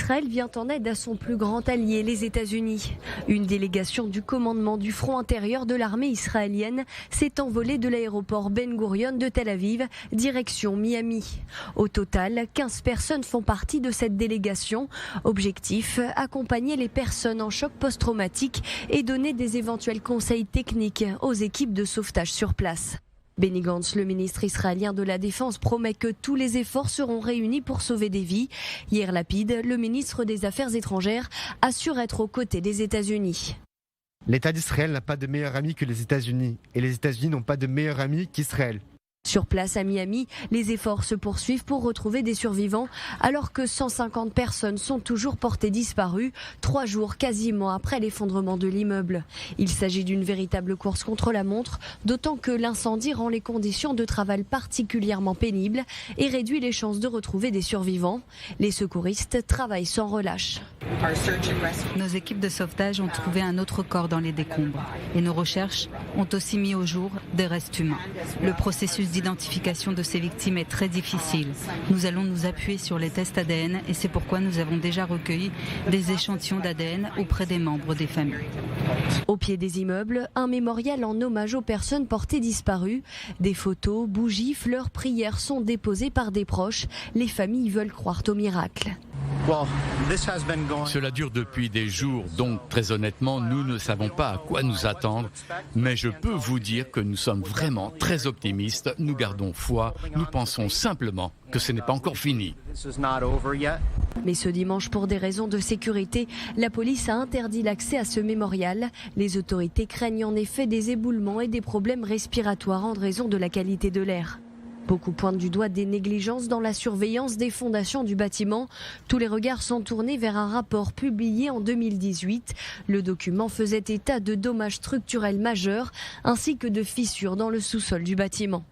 Israël vient en aide à son plus grand allié, les États-Unis. Une délégation du commandement du front intérieur de l'armée israélienne s'est envolée de l'aéroport Ben Gurion de Tel Aviv, direction Miami. Au total, 15 personnes font partie de cette délégation. Objectif, accompagner les personnes en choc post-traumatique et donner des éventuels conseils techniques aux équipes de sauvetage sur place. Benny Gantz, le ministre israélien de la Défense, promet que tous les efforts seront réunis pour sauver des vies. Yair Lapid, le ministre des Affaires étrangères, assure être aux côtés des États-Unis. L'État d'Israël n'a pas de meilleur ami que les États-Unis, et les États-Unis n'ont pas de meilleur ami qu'Israël. Sur place à Miami, les efforts se poursuivent pour retrouver des survivants alors que 150 personnes sont toujours portées disparues, 3 jours quasiment après l'effondrement de l'immeuble. Il s'agit d'une véritable course contre la montre, d'autant que l'incendie rend les conditions de travail particulièrement pénibles et réduit les chances de retrouver des survivants. Les secouristes travaillent sans relâche. Nos équipes de sauvetage ont trouvé un autre corps dans les décombres et nos recherches ont aussi mis au jour des restes humains. Le processus d'identification de ces victimes est très difficile. Nous allons nous appuyer sur les tests ADN et c'est pourquoi nous avons déjà recueilli des échantillons d'ADN auprès des membres des familles. Au pied des immeubles, un mémorial en hommage aux personnes portées disparues. Des photos, bougies, fleurs, prières sont déposées par des proches. Les familles veulent croire au miracle. Cela dure depuis des jours, donc très honnêtement, nous ne savons pas à quoi nous attendre. Mais je peux vous dire que nous sommes vraiment très optimistes, nous gardons foi, nous pensons simplement que ce n'est pas encore fini. Mais ce dimanche, pour des raisons de sécurité, la police a interdit l'accès à ce mémorial. Les autorités craignent en effet des éboulements et des problèmes respiratoires en raison de la qualité de l'air. Beaucoup pointent du doigt des négligences dans la surveillance des fondations du bâtiment. Tous les regards sont tournés vers un rapport publié en 2018. Le document faisait état de dommages structurels majeurs ainsi que de fissures dans le sous-sol du bâtiment.